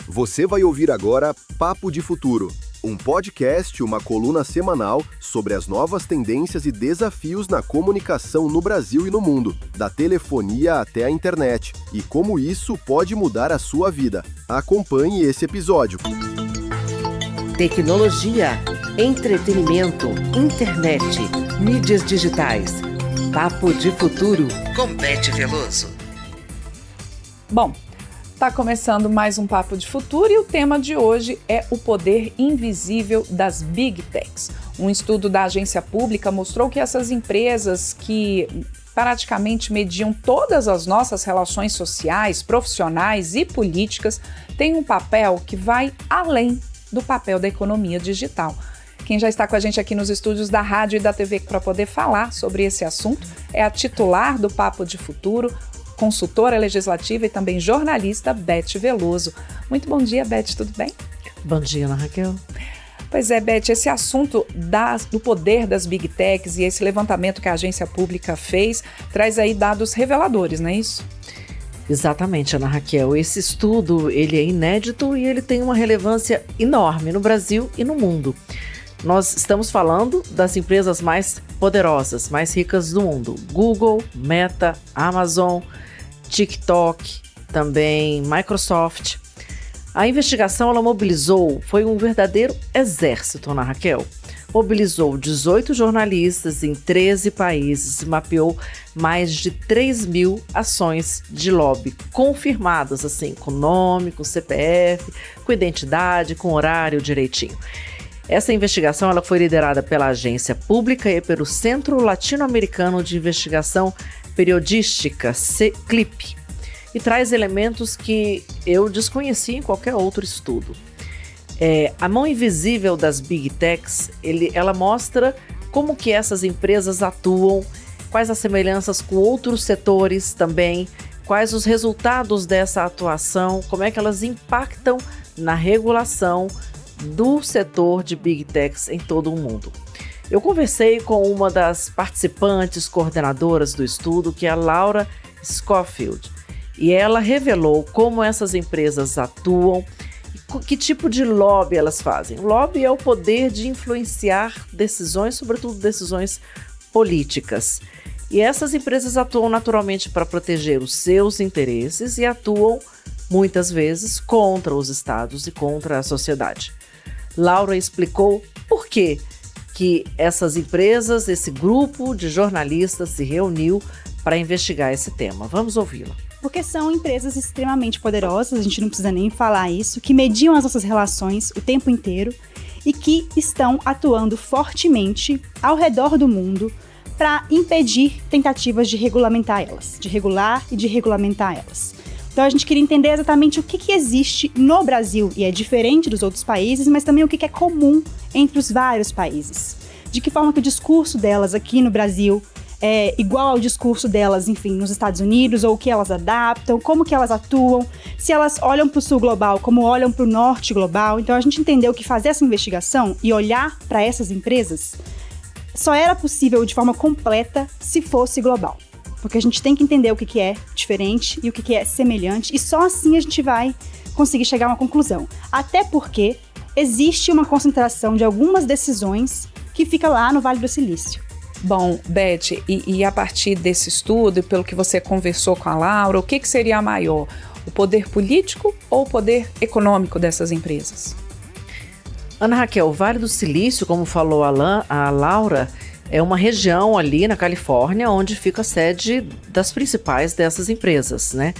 Você vai ouvir agora Papo de Futuro, um podcast, uma coluna semanal sobre as novas tendências e desafios na comunicação no Brasil e no mundo, da telefonia até a internet, e como isso pode mudar a sua vida. Acompanhe esse episódio. Tecnologia, entretenimento, internet, mídias digitais. Papo de Futuro com Beth Veloso. Bom, está começando mais um Papo de Futuro e o tema de hoje é o poder invisível das Big Techs. Um estudo da agência pública mostrou que essas empresas que praticamente mediam todas as nossas relações sociais, profissionais e políticas têm um papel que vai além do papel da economia digital. Quem já está com a gente aqui nos estúdios da rádio e da TV para poder falar sobre esse assunto é a titular do Papo de Futuro, consultora legislativa e também jornalista, Beth Veloso. Muito bom dia, Beth, tudo bem? Bom dia, Ana Raquel. Pois é, Beth, esse assunto do poder das Big Techs e esse levantamento que a agência pública fez traz aí dados reveladores, não é isso? Exatamente, Ana Raquel. Esse estudo ele é inédito e ele tem uma relevância enorme no Brasil e no mundo. Nós estamos falando das empresas mais poderosas, mais ricas do mundo. Google, Meta, Amazon, TikTok, também Microsoft. A investigação ela foi um verdadeiro exército, Ana Raquel. Mobilizou 18 jornalistas em 13 países e mapeou mais de 3.000 ações de lobby confirmadas, assim, com nome, com CPF, com identidade, com horário direitinho. Essa investigação ela foi liderada pela agência pública e pelo Centro Latino-Americano de Investigação Periodística, CLIP, e traz elementos que eu desconheci em qualquer outro estudo. A mão invisível das Big Techs, ela mostra como que essas empresas atuam, quais as semelhanças com outros setores também, quais os resultados dessa atuação, como é que elas impactam na regulação do setor de Big Techs em todo o mundo. Eu conversei com uma das participantes coordenadoras do estudo, que é a Laura Schofield, e ela revelou como essas empresas atuam e que tipo de lobby elas fazem. O lobby é o poder de influenciar decisões, sobretudo decisões políticas. E essas empresas atuam naturalmente para proteger os seus interesses e atuam muitas vezes contra os estados e contra a sociedade. Laura explicou por que essas empresas, esse grupo de jornalistas se reuniu para investigar esse tema. Vamos ouvi-la. Porque são empresas extremamente poderosas, a gente não precisa nem falar isso, que mediam as nossas relações o tempo inteiro e que estão atuando fortemente ao redor do mundo para impedir tentativas de regulamentar elas, de regular e de regulamentar elas. Então a gente queria entender exatamente o que existe no Brasil, e é diferente dos outros países, mas também o que é comum entre os vários países. De que forma que o discurso delas aqui no Brasil é igual ao discurso delas, enfim, nos Estados Unidos, ou o que elas adaptam, como que elas atuam, se elas olham para o sul global, como olham para o norte global. Então a gente entendeu que fazer essa investigação e olhar para essas empresas só era possível de forma completa se fosse global. Porque a gente tem que entender o que é diferente e o que é semelhante, e só assim a gente vai conseguir chegar a uma conclusão. Até porque existe uma concentração de algumas decisões que fica lá no Vale do Silício. Bom, Beth, e a partir desse estudo, e pelo que você conversou com a Laura, o que seria maior? O poder político ou o poder econômico dessas empresas? Ana Raquel, o Vale do Silício, como falou a Laura, é uma região ali na Califórnia onde fica a sede das principais dessas empresas, né?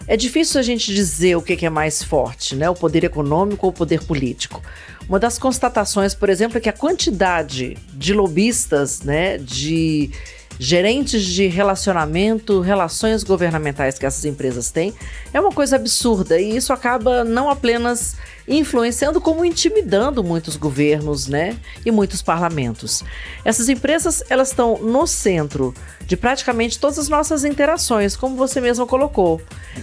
É difícil a gente dizer o que é mais forte, né? O poder econômico ou o poder político. Uma das constatações, por exemplo, é que a quantidade de lobistas, né, de gerentes de relacionamento, relações governamentais que essas empresas têm, é uma coisa absurda, e isso acaba não apenas influenciando, como intimidando muitos governos, né, e muitos parlamentos. Essas empresas, elas estão no centro de praticamente todas as nossas interações, como você mesma colocou.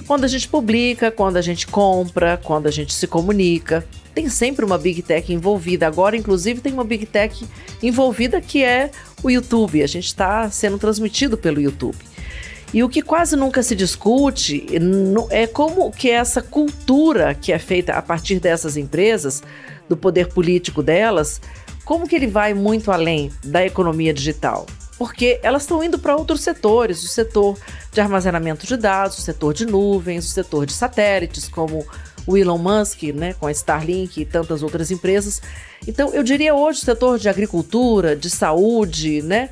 Quando a gente publica, quando a gente compra, quando a gente se comunica, tem sempre uma Big Tech envolvida. Agora, inclusive, tem uma Big Tech envolvida que é o YouTube. A gente está sendo transmitido pelo YouTube. E o que quase nunca se discute é como que essa cultura que é feita a partir dessas empresas, do poder político delas, como que ele vai muito além da economia digital. Porque elas estão indo para outros setores, o setor de armazenamento de dados, o setor de nuvens, o setor de satélites, como o Elon Musk, né, com a Starlink e tantas outras empresas. Então, eu diria hoje o setor de agricultura, de saúde, né,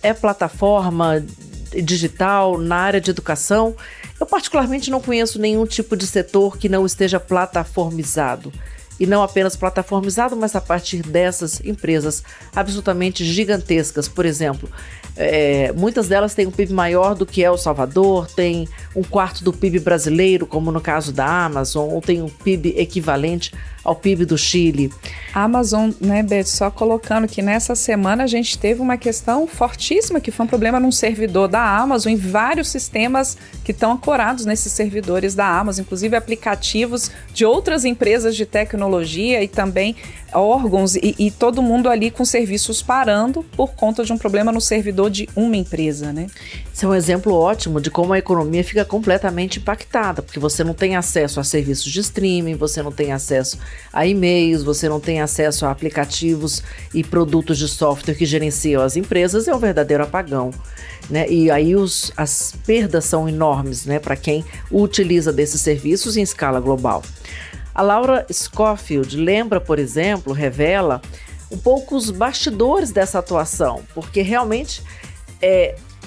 é plataforma digital na área de educação. Eu particularmente não conheço nenhum tipo de setor que não esteja plataformizado. E não apenas plataformizado, mas a partir dessas empresas absolutamente gigantescas. Por exemplo, muitas delas têm um PIB maior do que El Salvador, tem um quarto do PIB brasileiro, como no caso da Amazon, ou tem um PIB equivalente ao PIB do Chile. A Amazon, né, Beth, só colocando que nessa semana a gente teve uma questão fortíssima, que foi um problema num servidor da Amazon, em vários sistemas que estão ancorados nesses servidores da Amazon, inclusive aplicativos de outras empresas de tecnologia e também órgãos e todo mundo ali com serviços parando por conta de um problema no servidor de uma empresa, né? Isso é um exemplo ótimo de como a economia fica completamente impactada, porque você não tem acesso a serviços de streaming, você não tem acesso a e-mails, você não tem acesso a aplicativos e produtos de software que gerenciam as empresas, é um verdadeiro apagão, né? E aí as perdas são enormes, né, para quem utiliza desses serviços em escala global. A Laura Scofield lembra, por exemplo, revela um pouco os bastidores dessa atuação, porque realmente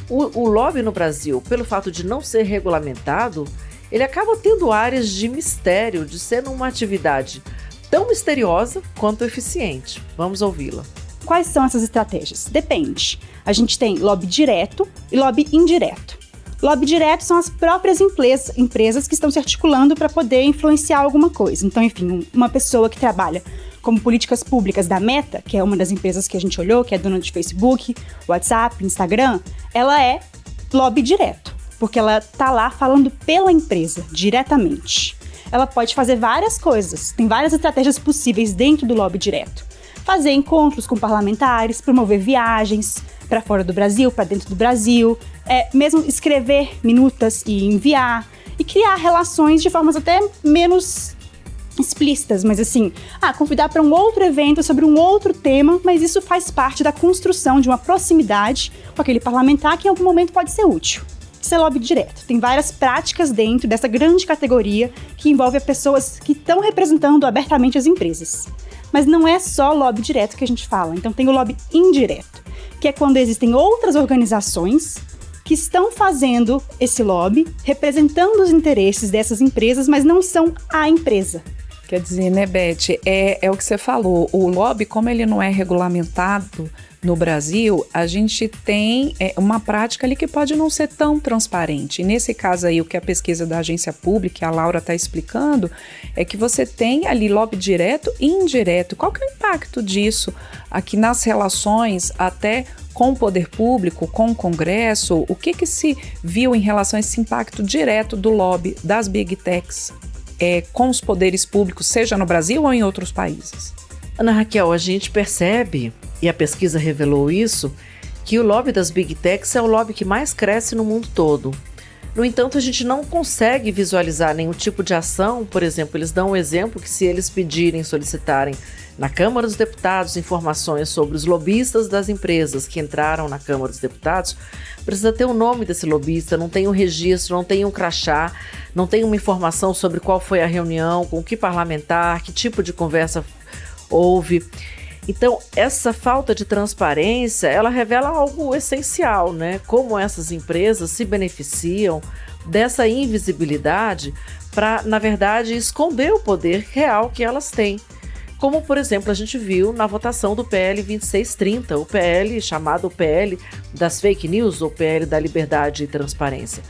o lobby no Brasil, pelo fato de não ser regulamentado, ele acaba tendo áreas de mistério, de ser uma atividade tão misteriosa quanto eficiente. Vamos ouvi-la. Quais são essas estratégias? Depende. A gente tem lobby direto e lobby indireto. Lobby direto são as próprias empresas que estão se articulando para poder influenciar alguma coisa. Então, enfim, uma pessoa que trabalha como políticas públicas da Meta, que é uma das empresas que a gente olhou, que é dona de Facebook, WhatsApp, Instagram, ela é lobby direto, porque ela está lá falando pela empresa, diretamente. Ela pode fazer várias coisas, tem várias estratégias possíveis dentro do lobby direto. Fazer encontros com parlamentares, promover viagens para fora do Brasil, para dentro do Brasil, mesmo escrever minutas e enviar, e criar relações de formas até menos explícitas, mas assim, convidar para um outro evento sobre um outro tema, mas isso faz parte da construção de uma proximidade com aquele parlamentar que em algum momento pode ser útil. Isso é lobby direto. Tem várias práticas dentro dessa grande categoria que envolve pessoas que estão representando abertamente as empresas. Mas não é só lobby direto que a gente fala. Então tem o lobby indireto, que é quando existem outras organizações que estão fazendo esse lobby, representando os interesses dessas empresas, mas não são a empresa. Quer dizer, né, Beth, é o que você falou, o lobby, como ele não é regulamentado no Brasil, a gente tem uma prática ali que pode não ser tão transparente. E nesse caso aí, o que a pesquisa da agência pública, a Laura está explicando, é que você tem ali lobby direto e indireto. Qual que é o impacto disso aqui nas relações até com o poder público, com o Congresso? O que se viu em relação a esse impacto direto do lobby das Big Techs com os poderes públicos, seja no Brasil ou em outros países? Ana Raquel, a gente percebe, e a pesquisa revelou isso, que o lobby das Big Techs é o lobby que mais cresce no mundo todo. No entanto, a gente não consegue visualizar nenhum tipo de ação. Por exemplo, eles dão um exemplo que se eles pedirem, solicitarem na Câmara dos Deputados informações sobre os lobistas das empresas que entraram na Câmara dos Deputados, precisa ter o nome desse lobista, não tem um registro, não tem um crachá, não tem uma informação sobre qual foi a reunião, com que parlamentar, que tipo de conversa houve. Então, essa falta de transparência, ela revela algo essencial, né? Como essas empresas se beneficiam dessa invisibilidade para, na verdade, esconder o poder real que elas têm. Como, por exemplo, a gente viu na votação do PL 2630, o PL chamado PL das fake news, ou PL da liberdade e transparência.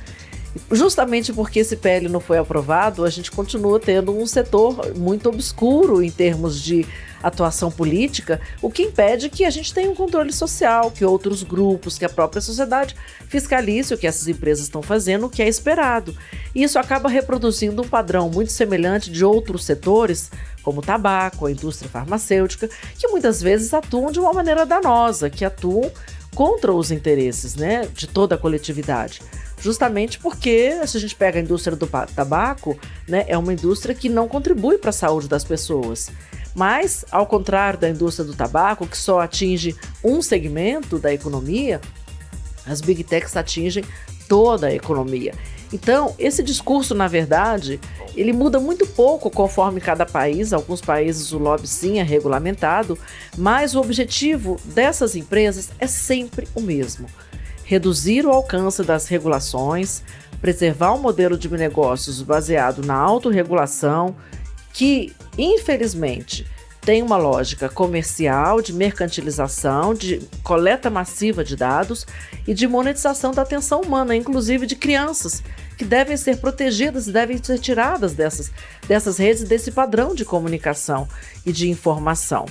Justamente porque esse PL não foi aprovado, a gente continua tendo um setor muito obscuro em termos de atuação política, o que impede que a gente tenha um controle social, que outros grupos, que a própria sociedade fiscalize o que essas empresas estão fazendo, o que é esperado. E isso acaba reproduzindo um padrão muito semelhante de outros setores, como o tabaco, a indústria farmacêutica, que muitas vezes atuam de uma maneira danosa, que atuam contra os interesses, né, de toda a coletividade. justamente porque, se a gente pega a indústria do tabaco, né, é uma indústria que não contribui para a saúde das pessoas. Mas, ao contrário da indústria do tabaco, que só atinge um segmento da economia, as Big Techs atingem toda a economia. Então, esse discurso, na verdade, ele muda muito pouco conforme cada país. Alguns países o lobby sim é regulamentado, mas o objetivo dessas empresas é sempre o mesmo: reduzir o alcance das regulações, preservar um modelo de negócios baseado na autorregulação, que, infelizmente, tem uma lógica comercial, de mercantilização, de coleta massiva de dados e de monetização da atenção humana, inclusive de crianças, que devem ser protegidas e devem ser tiradas dessas redes, desse padrão de comunicação e de informação.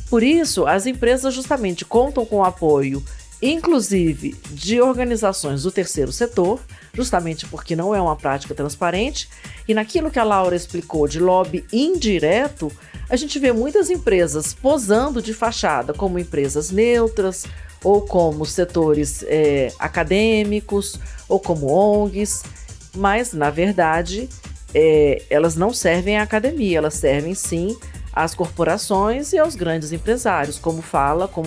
Por isso, as empresas justamente contam com o apoio, inclusive de organizações do terceiro setor, justamente porque não é uma prática transparente. E naquilo que a Laura explicou de lobby indireto, a gente vê muitas empresas posando de fachada como empresas neutras, ou como setores acadêmicos, ou como ONGs, mas, na verdade, elas não servem à academia, elas servem sim às corporações e aos grandes empresários, como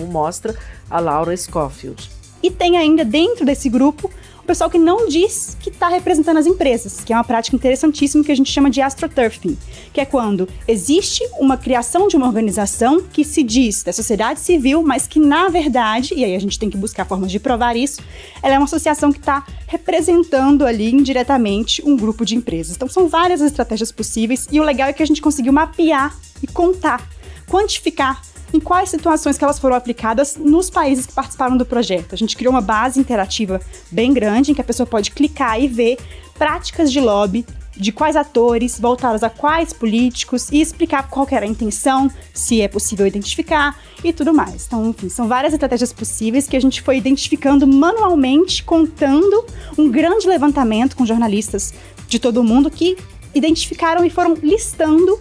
mostra a Laura Schofield. E tem ainda dentro desse grupo o pessoal que não diz que está representando as empresas, que é uma prática interessantíssima que a gente chama de astroturfing, que é quando existe uma criação de uma organização que se diz da sociedade civil, mas que na verdade, e aí a gente tem que buscar formas de provar isso, ela é uma associação que está representando ali indiretamente um grupo de empresas. Então são várias estratégias possíveis e o legal é que a gente conseguiu mapear e contar, quantificar em quais situações que elas foram aplicadas nos países que participaram do projeto. A gente criou uma base interativa bem grande, em que a pessoa pode clicar e ver práticas de lobby, de quais atores, voltadas a quais políticos, e explicar qual que era a intenção, se é possível identificar e tudo mais. Então, enfim, são várias estratégias possíveis que a gente foi identificando manualmente, contando um grande levantamento com jornalistas de todo o mundo que identificaram e foram listando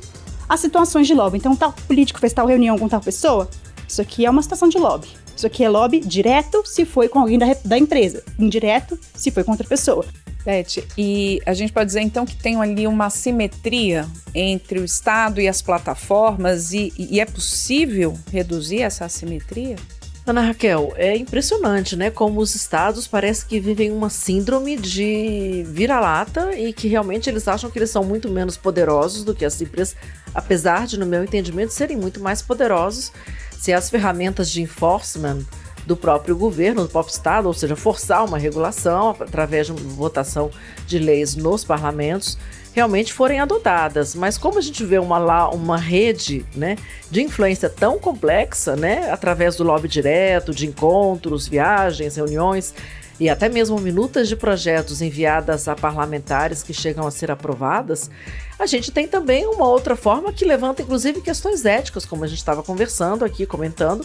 as situações de lobby. Então, tal político fez tal reunião com tal pessoa, isso aqui é uma situação de lobby. Isso aqui é lobby direto se foi com alguém da empresa, indireto se foi com outra pessoa. Beth, e a gente pode dizer então que tem ali uma simetria entre o Estado e as plataformas e é possível reduzir essa assimetria? Ana Raquel, é impressionante, né? Como os estados parece que vivem uma síndrome de vira-lata e que realmente eles acham que eles são muito menos poderosos do que as empresas, apesar de, no meu entendimento, serem muito mais poderosos se as ferramentas de enforcement do próprio governo, do próprio estado, ou seja, forçar uma regulação através de uma votação de leis nos parlamentos, realmente forem adotadas. Mas como a gente vê uma rede, né, de influência tão complexa, né, através do lobby direto, de encontros, viagens, reuniões e até mesmo minutas de projetos enviadas a parlamentares que chegam a ser aprovadas, a gente tem também uma outra forma que levanta inclusive questões éticas, como a gente estava conversando aqui, comentando,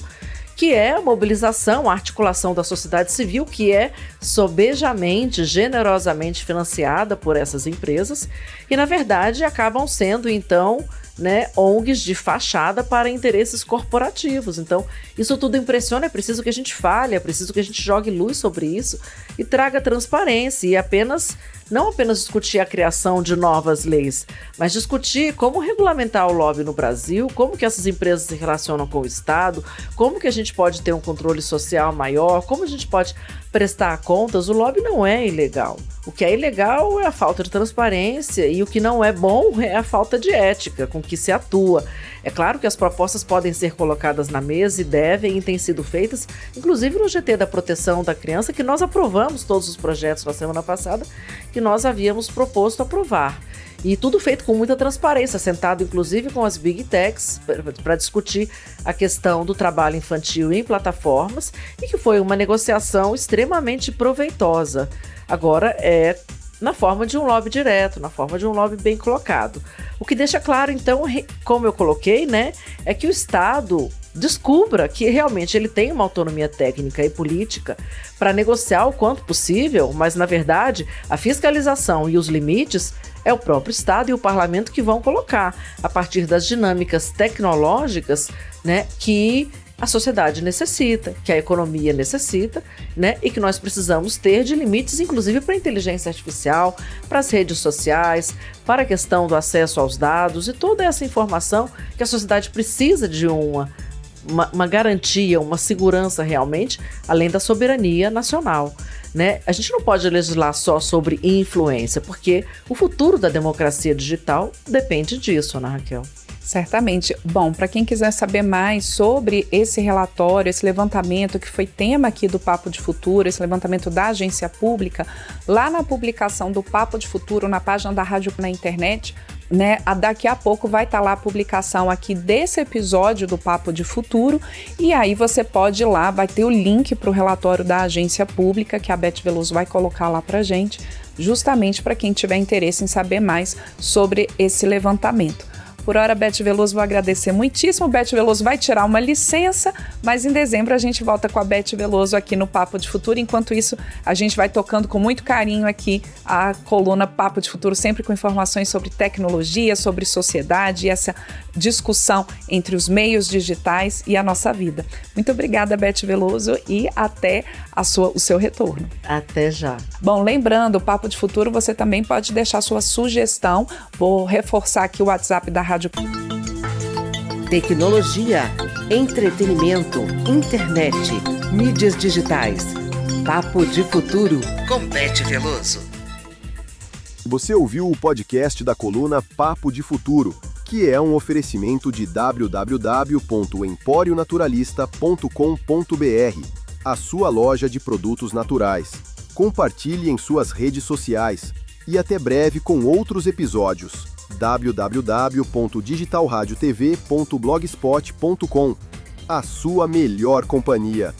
que é a mobilização, a articulação da sociedade civil, que é sobejamente, generosamente financiada por essas empresas e, na verdade, acabam sendo, então, né, ONGs de fachada para interesses corporativos. Então, isso tudo impressiona, é preciso que a gente fale, é preciso que a gente jogue luz sobre isso e traga transparência e não apenas discutir a criação de novas leis, mas discutir como regulamentar o lobby no Brasil, como que essas empresas se relacionam com o Estado, como que a gente pode ter um controle social maior, como a gente pode prestar contas. O lobby não é ilegal. O que é ilegal é a falta de transparência e o que não é bom é a falta de ética com que se atua. É claro que as propostas podem ser colocadas na mesa e devem e têm sido feitas, inclusive no GT da Proteção da Criança, que nós aprovamos todos os projetos na semana passada, que nós havíamos proposto aprovar. E tudo feito com muita transparência, sentado inclusive com as Big Techs para discutir a questão do trabalho infantil em plataformas e que foi uma negociação extremamente proveitosa. Agora é na forma de um lobby direto, na forma de um lobby bem colocado. O que deixa claro, então, como eu coloquei, né, é que o Estado descubra que realmente ele tem uma autonomia técnica e política para negociar o quanto possível, mas, na verdade, a fiscalização e os limites é o próprio Estado e o Parlamento que vão colocar, a partir das dinâmicas tecnológicas, né, que a sociedade necessita, que a economia necessita, né? E que nós precisamos ter de limites, inclusive para a inteligência artificial, para as redes sociais, para a questão do acesso aos dados e toda essa informação que a sociedade precisa de uma garantia, uma segurança realmente, além da soberania nacional, né? A gente não pode legislar só sobre influência, porque o futuro da democracia digital depende disso, né, Raquel? Certamente. Bom, para quem quiser saber mais sobre esse relatório, esse levantamento que foi tema aqui do Papo de Futuro, esse levantamento da agência pública, lá na publicação do Papo de Futuro, na página da Rádio na internet, né, daqui a pouco vai estar lá a publicação aqui desse episódio do Papo de Futuro, e aí você pode ir lá, vai ter o link para o relatório da agência pública, que a Beth Veloso vai colocar lá para gente, justamente para quem tiver interesse em saber mais sobre esse levantamento. Por hora, Beth Veloso, vou agradecer muitíssimo. Beth Veloso vai tirar uma licença, mas em dezembro a gente volta com a Beth Veloso aqui no Papo de Futuro. Enquanto isso, a gente vai tocando com muito carinho aqui a coluna Papo de Futuro, sempre com informações sobre tecnologia, sobre sociedade e essa discussão entre os meios digitais e a nossa vida. Muito obrigada, Beth Veloso, e até o seu retorno. Até já. Bom, lembrando, o Papo de Futuro, você também pode deixar sua sugestão. Vou reforçar aqui o WhatsApp da Rádio. Tecnologia, entretenimento, internet, mídias digitais. Papo de Futuro com Beth Veloso. Você ouviu o podcast da coluna Papo de Futuro, que é um oferecimento de www.emporionaturalista.com.br, a sua loja de produtos naturais. Compartilhe em suas redes sociais e até breve com outros episódios. www.digitalradiotv.blogspot.com, a sua melhor companhia.